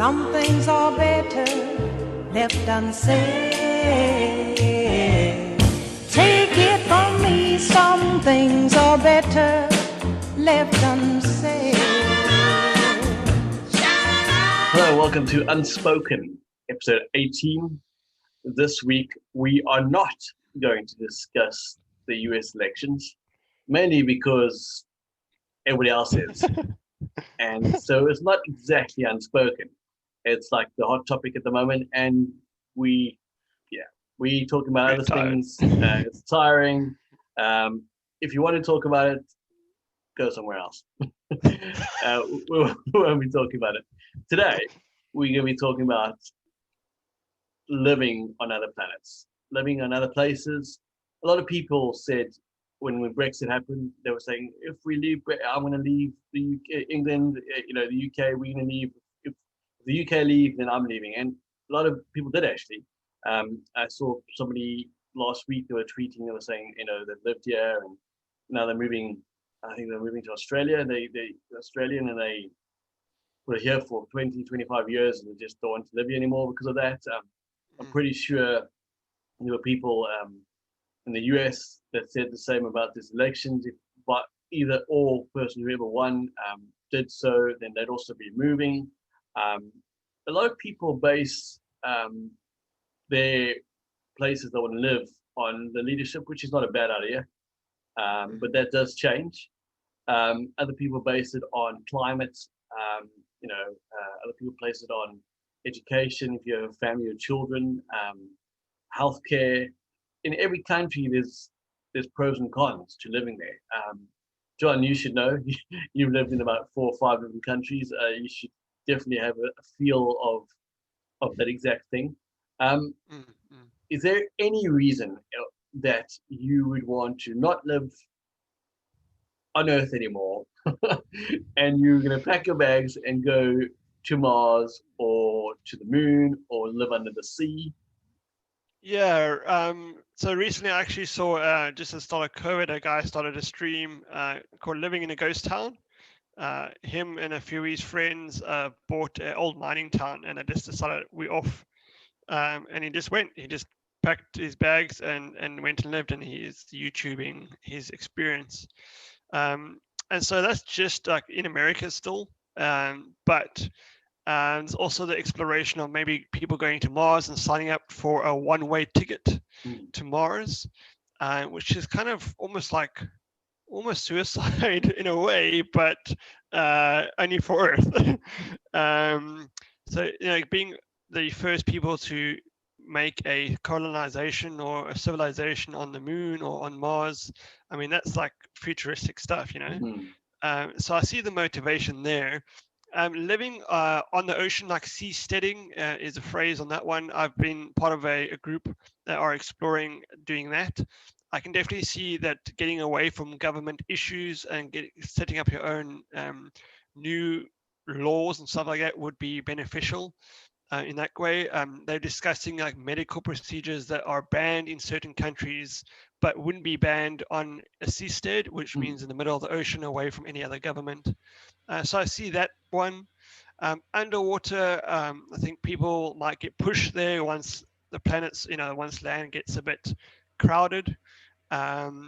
Some things are better left unsaid. Take it from me, some things are better left unsaid. Hello, welcome to Unspoken, episode 18. This week, we are not going to discuss the US elections, mainly because everybody else is. And so it's not exactly unspoken. It's like the hot topic at the moment, and we talk about other things. It's tiring. If you want to talk about it, go somewhere else. We won't be talking about it. Today, we're going to be talking about living on other planets, living on other places. A lot of people said when Brexit happened, they were saying, if we leave, I'm going to leave the UK, England, the UK, we're going to leave. If the UK leave, then I'm leaving. And a lot of people did actually. I saw somebody last week, they were tweeting, they were saying, they lived here and now they're moving, I think they're moving to Australia. They're Australian and they were here for 20, 25 years and they just don't want to live here anymore because of that. I'm pretty sure there were people in the US that said the same about this elections. But either or person whoever won did so, then they'd also be moving. A lot of people base their places they want to live on the leadership, which is not a bad idea, but that does change. Other people base it on climate. Other people place it on education, if you have a family or children, healthcare. In every country, there's pros and cons to living there. John, you should know. You've lived in about 4 or 5 different countries. You should definitely have a feel of that exact thing. Is there any reason that you would want to not live on Earth anymore, and you're going to pack your bags and go to Mars or to the moon or live under the sea? Yeah, so recently I actually saw, just at the start of COVID, a guy started a stream called Living in a Ghost Town. Him and a few of his friends bought an old mining town and they just decided we're off. And he just packed his bags and went and lived, and he's YouTubing his experience. And so that's just like in America still, but there's also the exploration of maybe people going to Mars and signing up for a one-way ticket to Mars, which is kind of almost suicide in a way, but only for Earth. So being the first people to make a colonization or a civilization on the moon or on Mars, I mean, that's like futuristic stuff, So I see the motivation there. Living on the ocean, like seasteading is a phrase on that one. I've been part of a group that are exploring doing that. I can definitely see that getting away from government issues and setting up your own new laws and stuff like that would be beneficial. In that way, they're discussing like medical procedures that are banned in certain countries, but wouldn't be banned on a seastead, which means in the middle of the ocean, away from any other government. So I see that one. Underwater, I think people might get pushed there once the planets, once land gets a bit crowded. But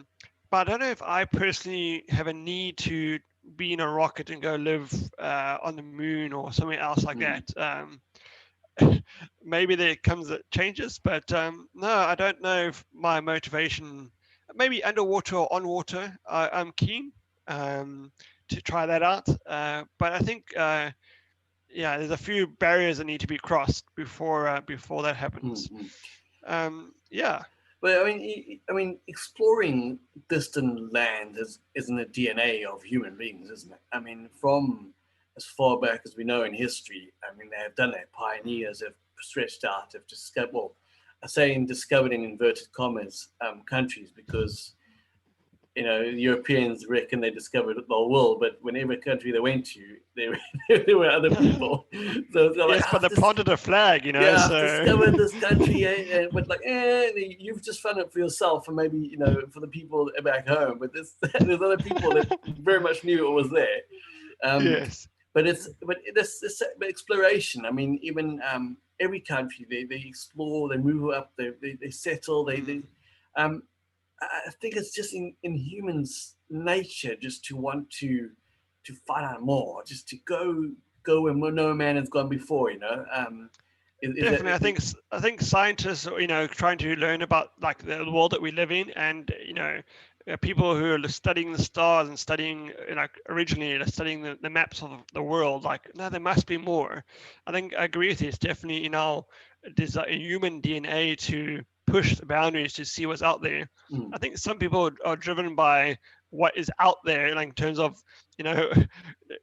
I don't know if I personally have a need to be in a rocket and go live on the moon or somewhere else like that. Maybe there comes changes, but no, I don't know if my motivation, maybe underwater or on water, I'm keen to try that out. But I think, there's a few barriers that need to be crossed before that happens. But I mean, exploring distant land is in the DNA of human beings, isn't it? I mean, from as far back as we know in history, I mean, they have done that. Pioneers have stretched out, have discovered, well, I say discovered in inverted commas, countries, because, the Europeans reckon they discovered the whole world, but whenever country they went to, there were other people. So yes, but they planted a flag, Yeah, so... I've discovered this country, but you've just found it for yourself, and maybe for the people back home. But there's other people that very much knew it was there. Yes. but this exploration. I mean, even every country they explore, they move up, they settle, they I think it's just in humans' nature just to want to find out more, just to go where no man has gone before. Is that Definitely, I think scientists, trying to learn about like the world that we live in, and people who are studying the stars and studying, originally studying the maps of the world. Like, no, there must be more. I think I agree with you. It's definitely in our human DNA to push the boundaries to see what's out there. I think some people are driven by what is out there, like in terms of you know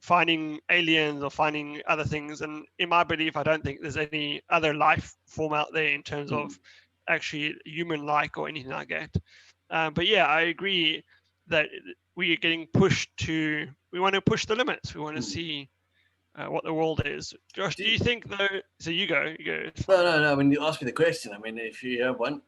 finding aliens or finding other things. And in my belief, I don't think there's any other life form out there in terms of actually human-like or anything like that. But yeah, I agree that we are getting pushed to. We want to push the limits. We want to see what the world is. Josh, do you think though? So you go. You go. No. When you ask me the question, I mean, if you have one.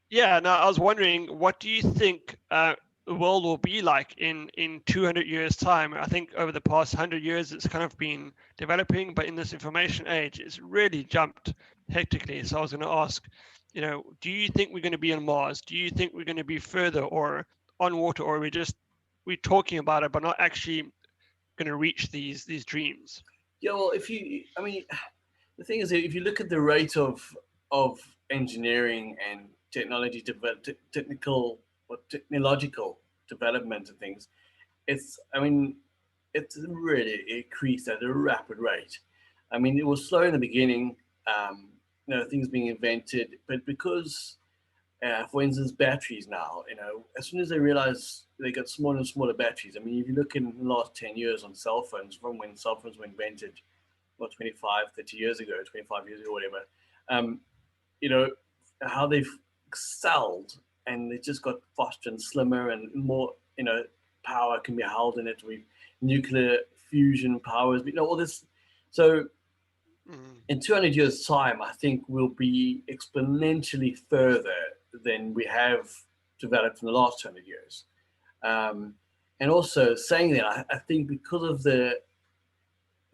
Yeah, no, I was wondering, what do you think the world will be like in 200 years' time? I think over the past 100 years, it's kind of been developing, but in this information age, it's really jumped hectically. So I was going to ask, do you think we're going to be on Mars? Do you think we're going to be further or on water, or we're talking about it, but not actually going to reach these dreams? Yeah, well, I mean, the thing is, if you look at the rate of engineering and technological development and things, I mean, it's really increased at a rapid rate. I mean, it was slow in the beginning, things being invented, but because, for instance, batteries now, as soon as they realize they got smaller and smaller batteries. I mean, if you look in the last 10 years on cell phones, from when cell phones were invented, 25, 30 years ago, 25 years ago, whatever, um, how they've excelled, and they just got faster and slimmer and more, power can be held in it with nuclear fusion powers, all this. So in 200 years' time, I think we'll be exponentially further than we have developed in the last 200 years. And also saying that, I think because of the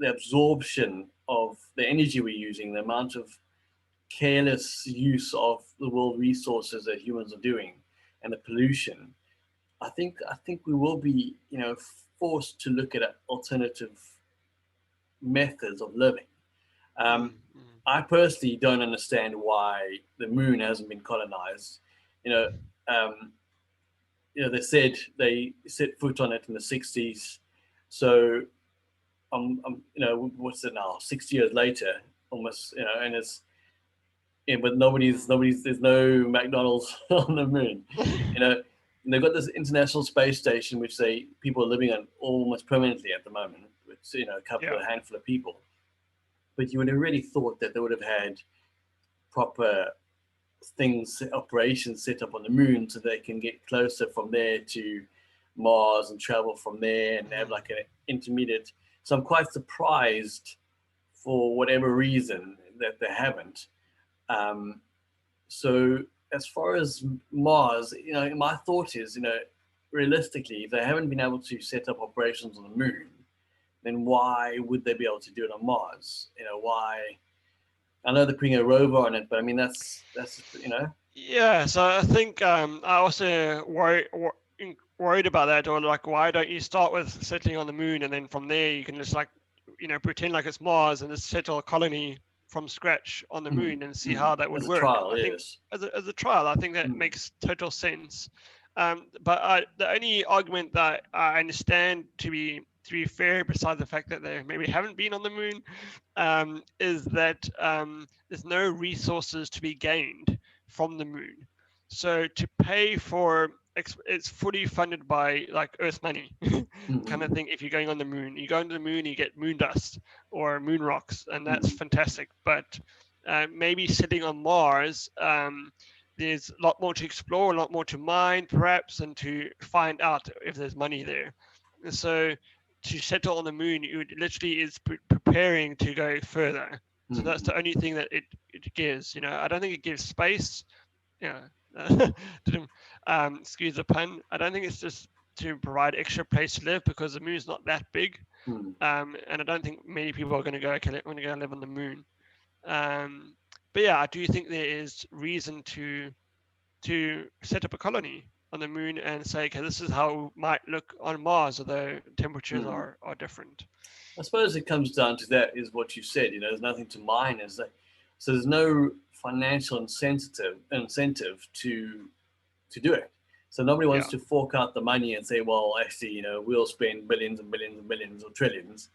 absorption of the energy we're using, the amount of careless use of the world resources that humans are doing, and the pollution, I think we will be, forced to look at alternative methods of living. I personally don't understand why the moon hasn't been colonized. They said they set foot on it in the 60s. So, what's it now? 60 years later, almost, and it's, but there's no McDonald's on the moon, And they've got this International Space Station, which people are living on almost permanently at the moment, with, a handful of people. But you would have really thought that they would have had proper operations set up on the moon so they can get closer from there to Mars and travel from there and have like an intermediate. So I'm quite surprised, for whatever reason, that they haven't. So as far as Mars, my thought is, realistically, if they haven't been able to set up operations on the moon, then why would they be able to do it on Mars? Why? I know they're putting a rover on it, but I mean, that's. Yeah, so I think I also worried about that, or like, why don't you start with settling on the moon, and then from there you can just pretend like it's Mars and just settle a colony from scratch on the moon and see how that would work. Trial, I think as a trial, I think that makes total sense. But the only argument that I understand to be fair, besides the fact that they maybe haven't been on the moon, is that there's no resources to be gained from the moon. So to pay for it's fully funded by like Earth money kind of thing. If you're going on the moon, you go into the moon, you get moon dust or moon rocks, and that's fantastic. But maybe sitting on Mars, there's a lot more to explore, a lot more to mine, perhaps, and to find out if there's money there. And so to settle on the moon, it literally is preparing to go further. So that's the only thing that it gives. I don't think it gives space. Excuse the pun. I don't think it's just to provide extra place to live, because the moon's not that big. And I don't think many people are going to go, okay, I'm going to go live on the moon. But yeah, I do think there is reason to set up a colony on the moon and say, okay, this is how it might look on Mars, although temperatures are different. I suppose it comes down to that is what you said. There's nothing to mine, is there? So there's no financial incentive to do it. So nobody wants Yeah. to fork out the money and say, well, actually, we'll spend billions and billions and billions or trillions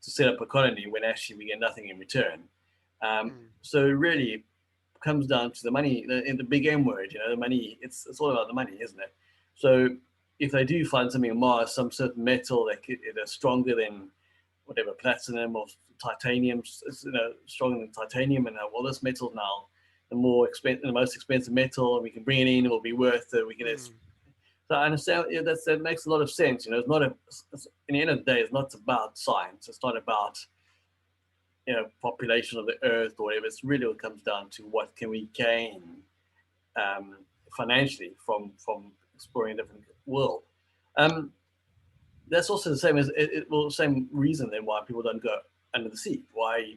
to set up a colony when actually we get nothing in return. So really, it comes down to the money, in the big M word. The money. It's all about the money, isn't it? So if they do find something on Mars, some certain metal that is stronger than whatever platinum or titanium, stronger than titanium, and well, this metal now the most expensive metal, and we can bring it in, it will be worth it. We can. So I understand. Yeah, that makes a lot of sense. It's not in the end of the day, it's not about science. It's not about population of the earth or whatever. It's really what comes down to what can we gain financially from exploring a different world. That's also the same same reason then why people don't go under the sea. Why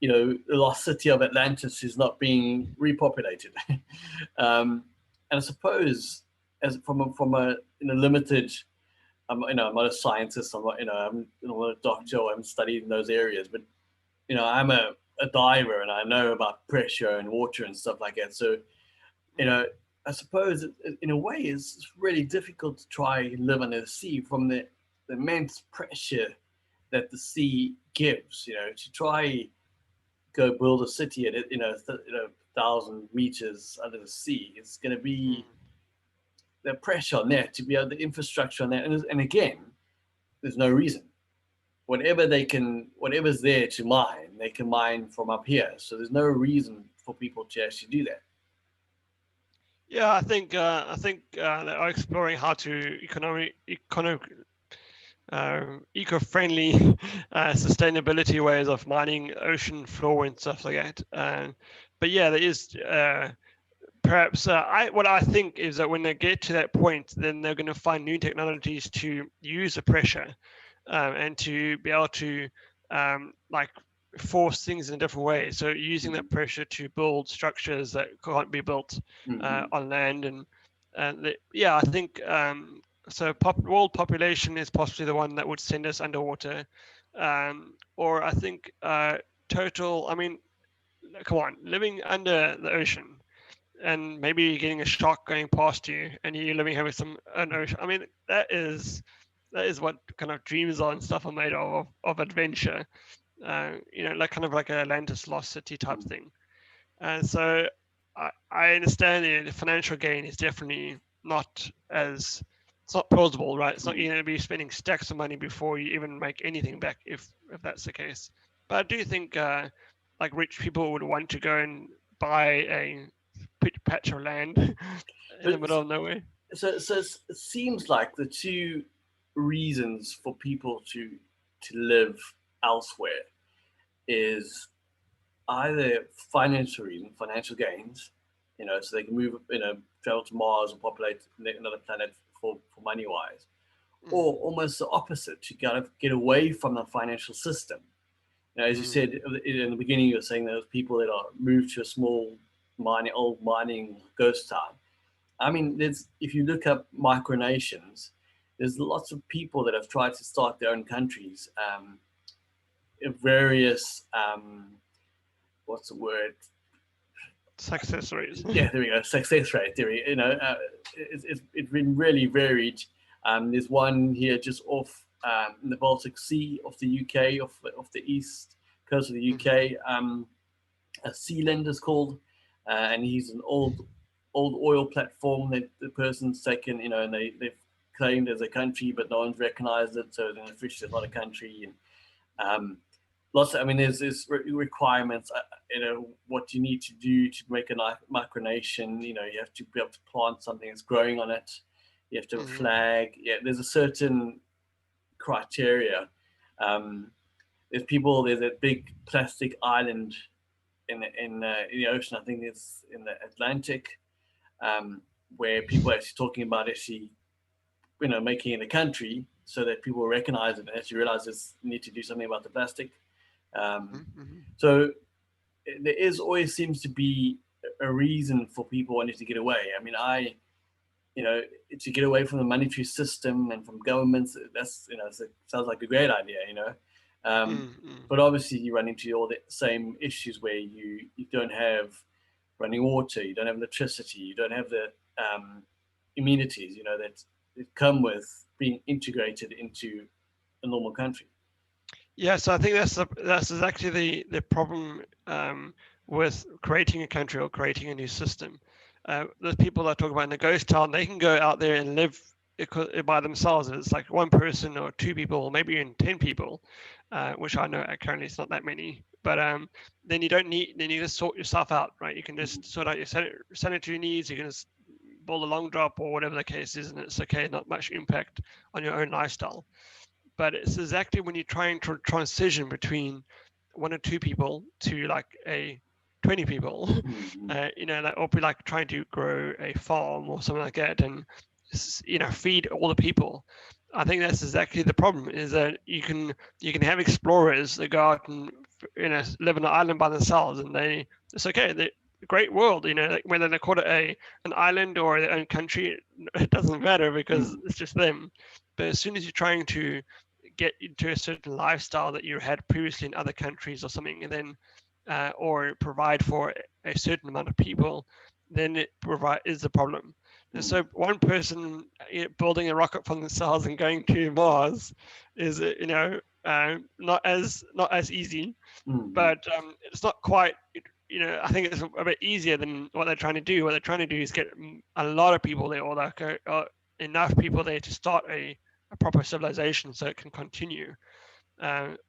the lost city of Atlantis is not being repopulated. And I suppose as from a limited, I'm not a scientist. I'm not a doctor. I haven't studied in those areas, but I'm a diver and I know about pressure and water and stuff like that. So I suppose in a way it's really difficult to try and live under the sea from the immense pressure that the sea gives. To try go build a city at 1,000 meters under the sea, it's going to be the pressure on that, to be able the infrastructure on that, and again, there's no reason. Whatever's there to mine, they can mine from up here. So there's no reason for people to actually do that. Yeah, I think they are exploring how to eco-friendly sustainability ways of mining ocean floor and stuff like that. But yeah, there is perhaps what I think is that when they get to that point, then they're going to find new technologies to use the pressure and to be able to force things in a different way. So using that pressure to build structures that can't be built on land, and I think so. World population is possibly the one that would send us underwater, or I think total. I mean, come on, living under the ocean and maybe getting a shark going past you and you living here with an ocean. I mean, that is what kind of dreams are and stuff are made of adventure. Like kind of like a Atlantis Lost City type thing. And so I understand the financial gain is definitely not as, it's not plausible, right? It's not you're going to be spending stacks of money before you even make anything back if that's the case. But I do think like rich people would want to go and buy a patch of land in the middle of nowhere. So it seems like the two reasons for people to live elsewhere is either financial gains, so they can move, travel to Mars and populate another planet for money wise, or almost the opposite, to kind of get away from the financial system. As you said in the beginning, you were saying those people that are moved to a small old mining ghost town. I mean, if you look up micronations, there's lots of people that have tried to start their own countries. Various what's the word? Success rates. Yeah, there we go. Success rate theory. It's been really varied. There's one here just off in the Baltic Sea of the UK, off the east coast of the UK. A Sealand is called, and he's an old oil platform that the person's taken, and they've claimed as a country, but no one's recognized it. So then officially it's not a country. And there's requirements, what you need to do to make a micronation. You have to be able to plant something that's growing on it. You have to have a flag. Yeah, there's a certain criteria. There's a big plastic island in the ocean. I think it's in the Atlantic, where people are actually talking about making it a country, so that people recognize it and actually realize this need to do something about the plastic. Mm-hmm. So there is always seems to be a reason for people wanting to get away. I mean, you know, to get away from the monetary system and from governments, that's, you know, sounds like a great idea, you know. Mm-hmm. But obviously you run into all the same issues where you don't have running water, you don't have electricity, you don't have the amenities, you know, that come with being integrated into a normal country. Yeah, so I think that's exactly the problem with creating a country or creating a new system. There's people that talk about in a ghost town, they can go out there and live by themselves. It's like one person or two people, or maybe even 10 people, which I know currently it's not that many. But then you just sort yourself out, right? You can just sort out your sanitary needs. You can just bowl a long drop or whatever the case is, and it's okay. Not much impact on your own lifestyle. But it's exactly when you're trying to transition between one or two people to like a 20 people, you know, like, or be like trying to grow a farm or something like that, and you know, feed all the people. I think that's exactly the problem. Is that you can have explorers that go out and, you know, live on an island by themselves, and it's okay. They great world, you know, like whether they call it an island or their own country, it doesn't matter because it's just them. But as soon as you're trying to get into a certain lifestyle that you had previously in other countries or something, and then or provide for a certain amount of people, then it is the problem. And so one person, you know, building a rocket for themselves and going to Mars is, you know, not as easy, but it's not quite. You know, I think it's a bit easier than what they're trying to do. What they're trying to do is get a lot of people there, or like enough people there to start a proper civilization so it can continue.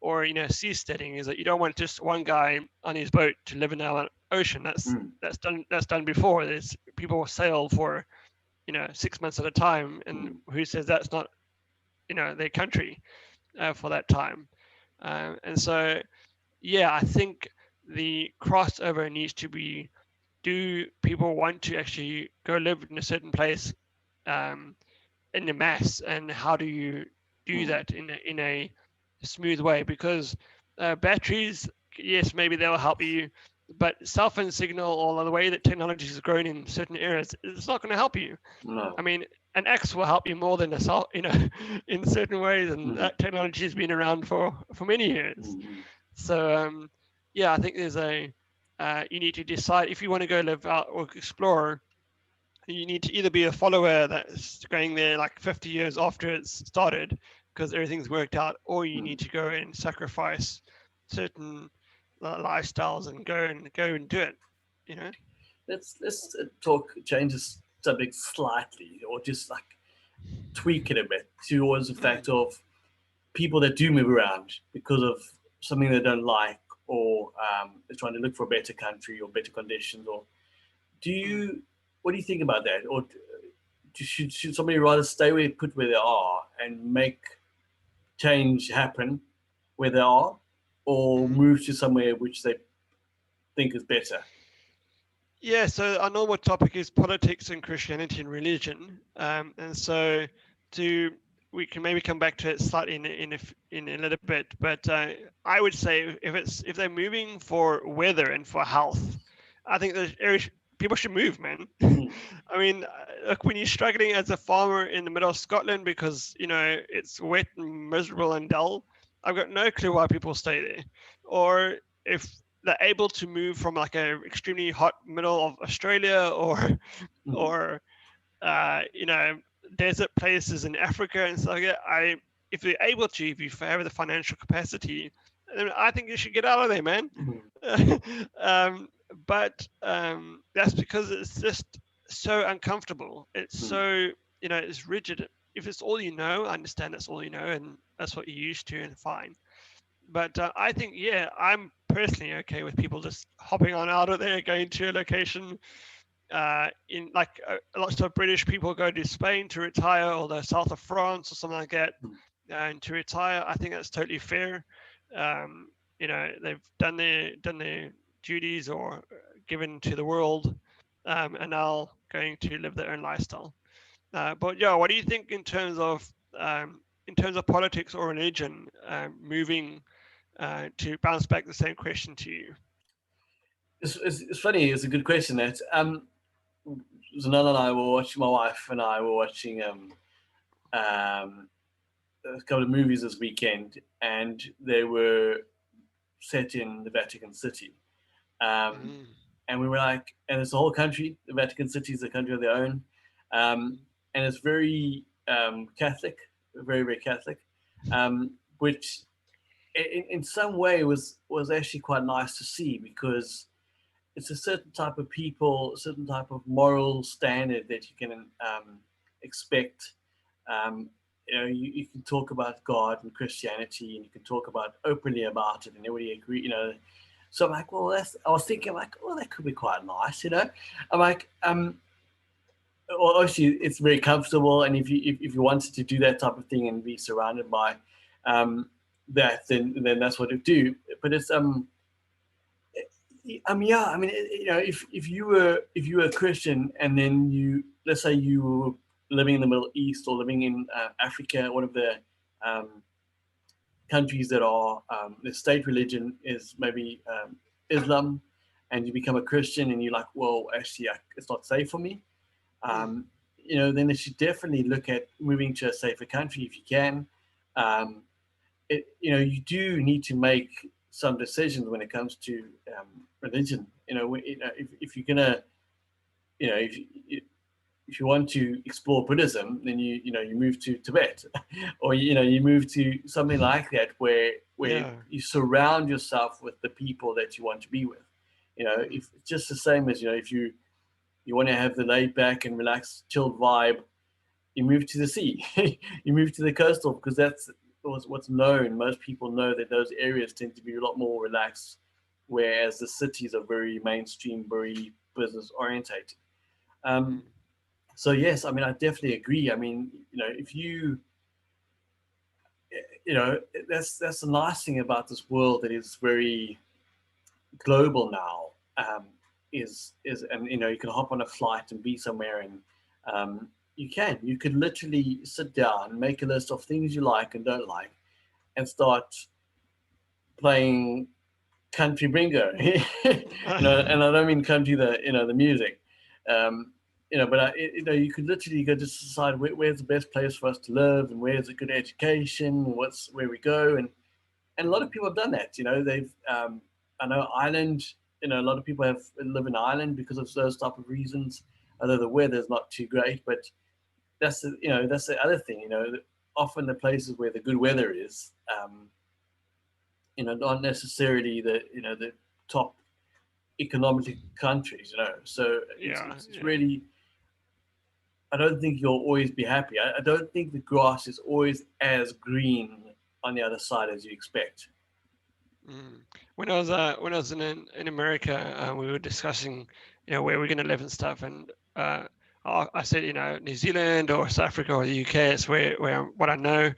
Or, you know, seasteading is that you don't want just one guy on his boat to live in the ocean. That's done before. There's people sail for, you know, 6 months at a time, and who says that's not, you know, their country for that time. And so yeah, I think the crossover needs to be: do people want to actually go live in a certain place um, in a mass, and how do you do that in a smooth way? Because batteries, yes, maybe they'll help you, but cell phone signal or the way that technology has grown in certain areas, it's not going to help you. No. I mean, an X will help you more than a cell, you know, in certain ways, and that technology has been around for many years. So yeah, I think there's you need to decide if you want to go live out or explore. You need to either be a follower that's going there like 50 years after it's started because everything's worked out, or you need to go and sacrifice certain lifestyles and go and do it. You know. Let's change the subject slightly, or just like tweak it a bit towards the fact of people that do move around because of something they don't like, or they're trying to look for a better country or better conditions. Or what do you think about that? Or should somebody rather stay where they are and make change happen where they are, or move to somewhere which they think is better? Yeah, so our normal topic is politics and Christianity and religion, and so we can maybe come back to it slightly in a little bit. But I would say if they're moving for weather and for health, I think people should move, man. I mean, look, when you're struggling as a farmer in the middle of Scotland because, you know, it's wet and miserable and dull, I've got no clue why people stay there. Or if they're able to move from like a extremely hot middle of Australia or you know, desert places in Africa and stuff like that, if they're able to, if you have the financial capacity, then I think you should get out of there, man. But that's because it's just so uncomfortable. It's so, you know, it's rigid. If it's all you know, I understand that's all you know and that's what you're used to, and fine. But I think, yeah, I'm personally okay with people just hopping on out of there, going to a location. In like lots of British people go to Spain to retire, or the south of France or something like that, and to retire. I think that's totally fair. You know, they've done their duties or given to the world, and now going to live their own lifestyle. But yeah, what do you think in terms of in terms of politics or religion, moving to bounce back the same question to you? It's funny. It's a good question. That Zanella and I were watching. My wife and I were watching um, a couple of movies this weekend, and they were set in the Vatican City. Um, Mm. and we were like, and it's a whole country. The Vatican City is a country of their own, and it's very Catholic, very very Catholic, which in some way was actually quite nice to see, because it's a certain type of people, a certain type of moral standard that you can expect. Um, you can talk about God and Christianity, and you can talk about openly about it, and everybody agree. So I'm like, well, I was thinking, like, well, that could be quite nice. I'm like, well, obviously it's very comfortable, and if you wanted to do that type of thing and be surrounded by that, then that's what it do. But it's yeah, I mean, if you were a Christian, and then let's say you were living in the Middle East or living in Africa, one of the countries that are the state religion is maybe Islam, and you become a Christian, and you're like, well, actually, it's not safe for me. Um, then they should definitely look at moving to a safer country if you can. You do need to make some decisions when it comes to religion. If you're gonna, if you want to explore Buddhism, then you move to Tibet, or you move to something like that, where Yeah. you surround yourself with the people that you want to be with. If it's just the same as if you want to have the laid back and relaxed, chilled vibe, you move to the sea, you move to the coastal, because that's what's known. Most people know that those areas tend to be a lot more relaxed, whereas the cities are very mainstream, very business orientated. So yes, I mean, I definitely agree. I mean, if that's the nice thing about this world that is very global now. And you can hop on a flight and be somewhere, and you could literally sit down, make a list of things you like and don't like, and start playing country bingo. And I don't mean country the music. But you could literally go just decide where's the best place for us to live, and where's a good education, and where we go, and a lot of people have done that. They've I know Ireland. A lot of people live in Ireland because of those type of reasons. Although the weather's not too great, but that's the other thing. Often the places where the good weather is, not necessarily the top economic countries. So it's really. I don't think you'll always be happy. I don't think the grass is always as green on the other side as you expect. When I was in America, we were discussing, where we're going to live and stuff, and I said, New Zealand or South Africa or the UK is what I know,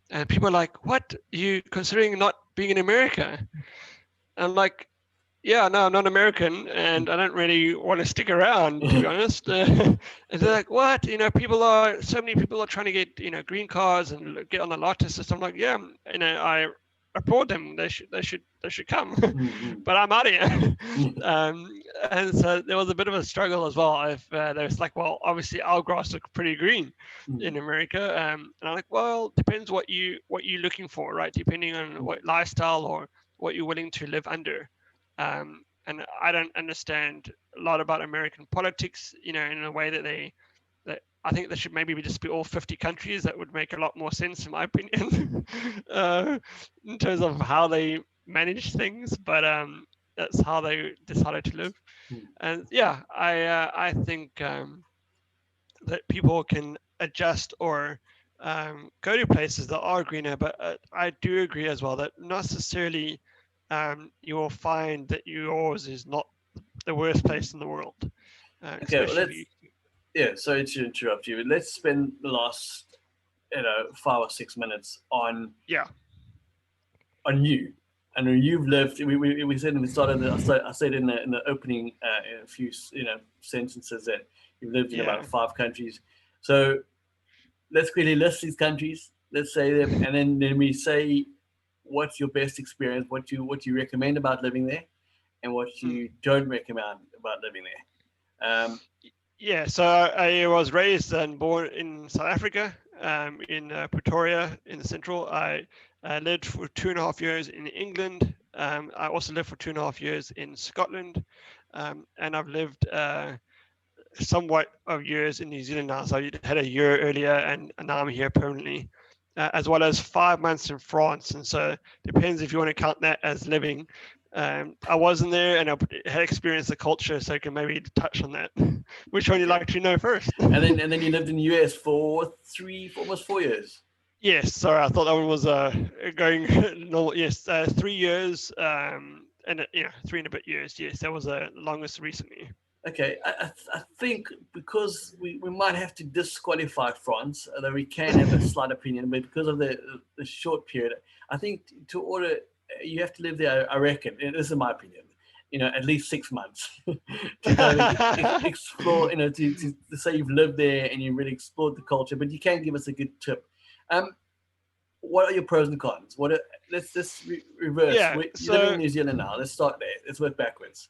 and people are like, "What, are you considering not being in America?" And I'm like, "Yeah, no, I'm not American, and I don't really want to stick around, to be honest." And they're like, "What? So many people are trying to get green cards and get on the lottery system." I'm like, "Yeah, I applaud them. They should come, but I'm out of here." And so there was a bit of a struggle as well. If there was like, well, obviously our grass looks pretty green in America, and I'm like, well, depends what you're looking for, right? Depending on what lifestyle or what you're willing to live under. And I don't understand a lot about American politics, in a way that I think there should maybe just be all 50 countries. That would make a lot more sense, in my opinion, in terms of how they manage things. But that's how they decided to live. And yeah, I think that people can adjust or go to places that are greener. But I do agree as well that not necessarily you will find that yours is not the worst place in the world. Okay, well, sorry to interrupt you, but let's spend the last 5 or 6 minutes on you. And you've lived. We said in the start of I said in the opening a few sentences that you've lived in about 5 countries. So let's quickly list these countries. let's say them, and then we say what's your best experience, what you recommend about living there, and what you don't recommend about living there. Yeah, so I was raised and born in South Africa, in Pretoria, in the central. I lived for 2.5 years in England. I also lived for 2.5 years in Scotland, and I've lived somewhat of years in New Zealand now. So I had a year earlier, and now I'm here permanently, as well as 5 months in France. And so depends if you want to count that as living. I wasn't there, and I had experienced the culture, so I can maybe touch on that. Which one you like to know first? and then you lived in the US for almost 4 years. Yes, sorry, I thought that one was going normal. Yes, 3 years, and yeah, 3 and a bit years. Yes, that was the longest recently. Okay, I think because we might have to disqualify France, although we can have a slight opinion, but because of the short period, I think to order you have to live there. I reckon, and this is my opinion. At least 6 months to kind of explore. To say you've lived there and you really explored the culture, but you can give us a good tip. What are your pros and cons? Let's reverse. Yeah, You're living in New Zealand now. Let's start there. Let's work backwards.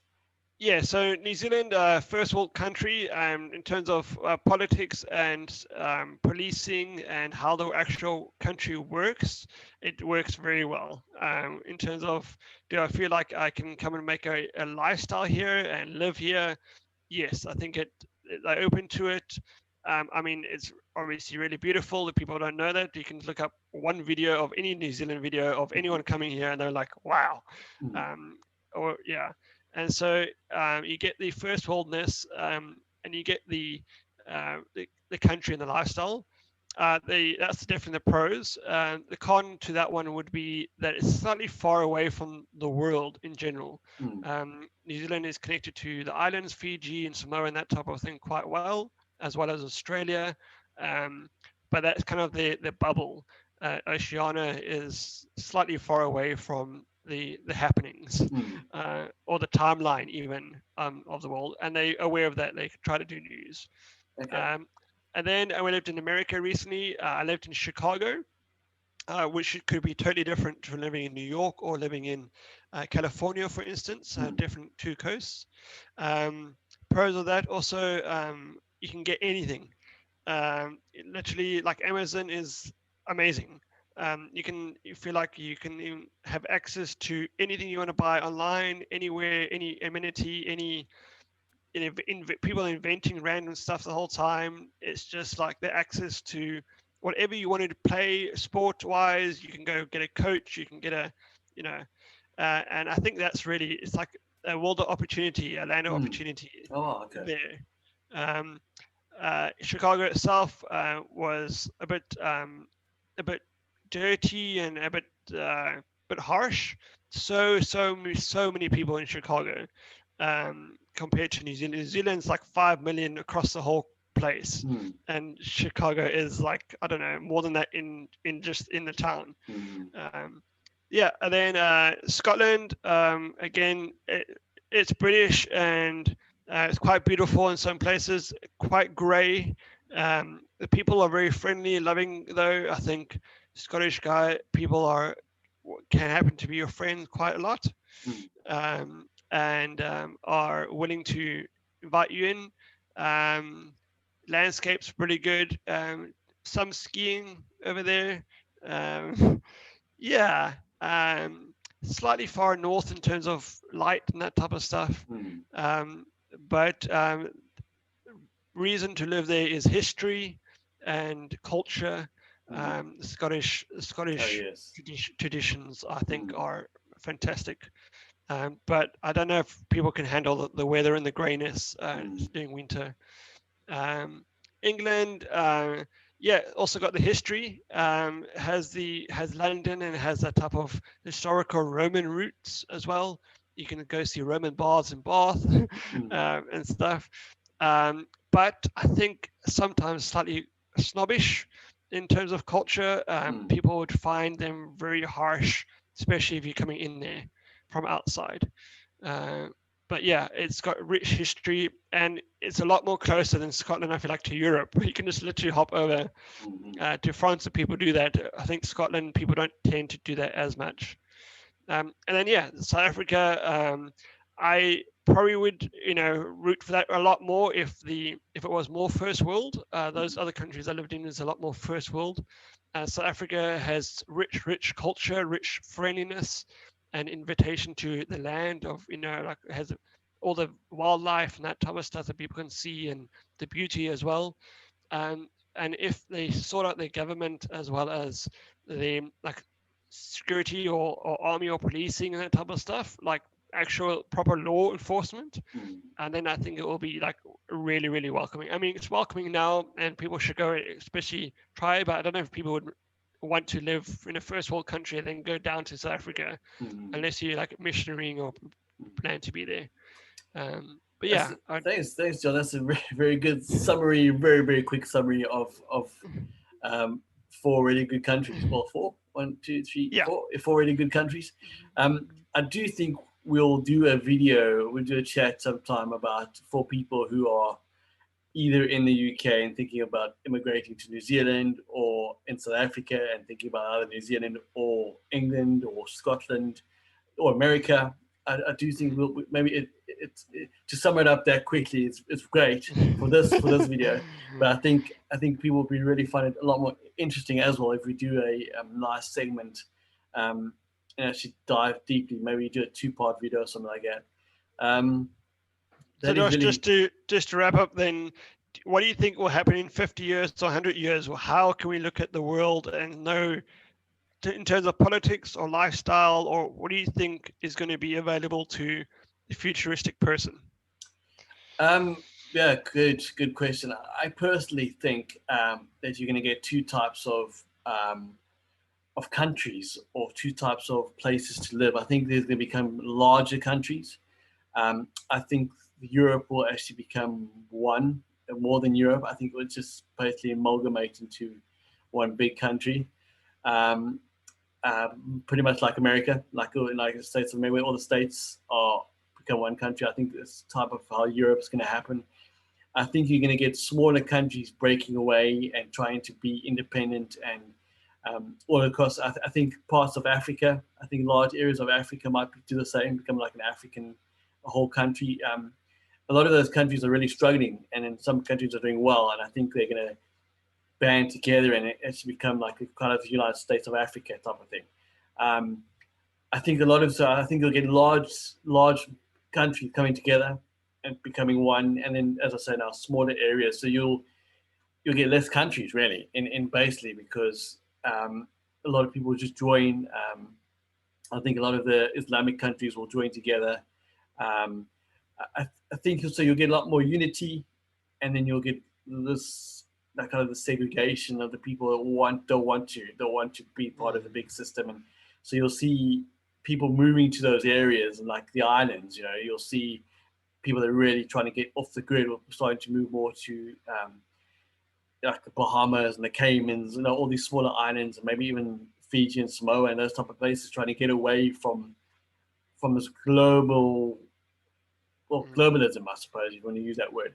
Yeah, so New Zealand, first world country, in terms of politics and policing and how the actual country works, it works very well. In terms of, do I feel like I can come and make a lifestyle here and live here? Yes, I think they're open to it. I mean, it's obviously really beautiful. If people don't know that, you can look up one video of any New Zealand video of anyone coming here, and they're like, "Wow," or yeah. And so you get the first worldness, and you get the country and the lifestyle. That's definitely the pros. The con to that one would be that it's slightly far away from the world in general. New Zealand is connected to the islands, Fiji and Samoa and that type of thing quite well as Australia. But that's kind of the bubble. Oceania is slightly far away from the happenings or the timeline even of the world, and they're aware of that. They try to do news. Okay. And then we lived in America recently. I lived in Chicago, which could be totally different from living in New York or living in California, for instance, different two coasts. Pros of that also, you can get anything. Literally, like Amazon is amazing. You feel like you can even have access to anything you want to buy online, anywhere, any amenity, people inventing random stuff the whole time. It's just like the access to whatever you wanted to play sport wise. You can go get a coach, you can get and I think that's really, it's like a world of opportunity, a land of opportunity there. Chicago itself was a bit dirty and a bit harsh. So many people in Chicago compared to New Zealand. New Zealand's like 5 million across the whole place, and Chicago is like, I don't know, more than that in just in the town. And then Scotland, again, it's British and it's quite beautiful in some places, quite grey. The people are very friendly, loving, though. I think Scottish people can happen to be your friend quite a lot, and are willing to invite you in. Landscape's pretty good. Some skiing over there. Slightly far north in terms of light and that type of stuff. But reason to live there is history and culture. Scottish traditions, I think, are fantastic. But I don't know if people can handle the weather and the grayness during winter. England, also got the history. Has London and has that type of historical Roman roots as well. You can go see Roman baths in Bath and stuff. But I think sometimes slightly snobbish in terms of culture. People would find them very harsh, especially if you're coming in there from outside. But but yeah, it's got rich history, and it's a lot more closer than Scotland, I feel like, to Europe, where you can just literally hop over to France, and people do that. I think Scotland, people don't tend to do that as much. And then, yeah, South Africa, I probably would, root for that a lot more if it was more first world. Those other countries I lived in is a lot more first world. South Africa has rich culture, rich friendliness, and invitation to the land of, like has all the wildlife and that type of stuff that people can see, and the beauty as well. And if they sort out their government as well as the like security or army or policing and that type of stuff, like actual proper law enforcement, and then I think it will be like really, really welcoming. I mean, it's welcoming now, and people should go, especially try, but I don't know if people would want to live in a first world country and then go down to South Africa unless you're like missionarying or plan to be there. But yeah, thanks, John. That's a very, very good summary, very, very quick summary of 4 really good countries. Well, 4, 1, 2, 3, 4 really good countries. I do think we'll do a video, we'll do a chat sometime about 4 people who are either in the UK and thinking about immigrating to New Zealand, or in South Africa and thinking about either New Zealand or England or Scotland or America. I do think maybe to sum it up that quickly, it's great for this video, but I think people will really find it a lot more interesting as well if we do a nice segment and actually dive deeply. Maybe do a 2-part video or something like that. So Josh, really... just to wrap up then, what do you think will happen in 50 years or 100 years? Or how can we look at the world and know in terms of politics or lifestyle, or what do you think is going to be available to the futuristic person? Yeah, good question. I personally think that you're going to get 2 types of countries, or 2 types of places to live. I think there's going to become larger countries. I think Europe will actually become one, more than Europe. I think it will just basically amalgamate into one big country. Pretty much like America, like the States of America, where all the states are become one country. I think this type of how Europe is going to happen. I think you're going to get smaller countries breaking away and trying to be independent, and all across. I think parts of Africa. I think large areas of Africa might do the same, become like a whole country. A lot of those countries are really struggling, and then some countries are doing well, and I think they're going to band together and actually become like a kind of United States of Africa type of thing. I think you'll get large countries coming together and becoming one, and then, as I say now, smaller areas. So you'll get less countries really, in basically because a lot of people will just join. I think a lot of the Islamic countries will join together. I think also you'll get a lot more unity, and then you'll get that kind of the segregation of the people that don't want to be part of the big system. And so you'll see people moving to those areas, and like the islands, you'll see people that are really trying to get off the grid are starting to move more to like the Bahamas and the Caymans, all these smaller islands, and maybe even Fiji and Samoa and those type of places, trying to get away from this globalism, I suppose, if you want to use that word.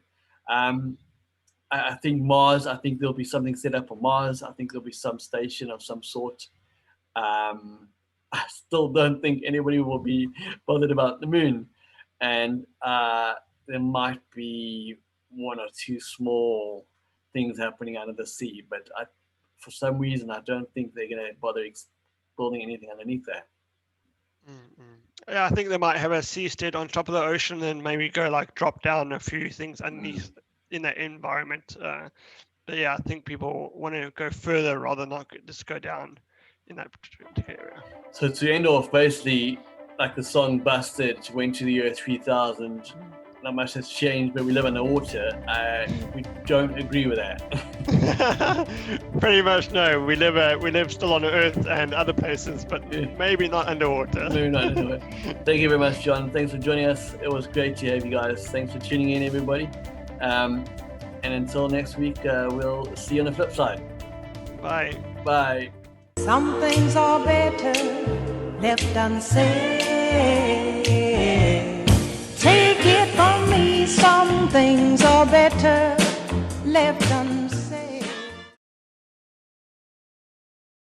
I think Mars, I think there'll be something set up for Mars. I think there'll be some station of some sort. I still don't think anybody will be bothered about the moon. And there might be 1 or 2 small things happening under the sea. But for some reason, I don't think they're going to bother building anything underneath there. Yeah, I think they might have a seastead on top of the ocean and maybe go like drop down a few things underneath in that environment. But yeah, I think people want to go further rather than not just go down in that particular area. So to end off, basically, like the song Busted went to the year 3000. Not much has changed, but we live underwater. We don't agree with that. Pretty much no. We live still on Earth and other places, but maybe not underwater. Maybe not underwater. Thank you very much, John. Thanks for joining us. It was great to have you guys. Thanks for tuning in, everybody. And until next week, we'll see you on the flip side. Bye. Bye. Some things are better left unsaid. Take some things are better left unsaid.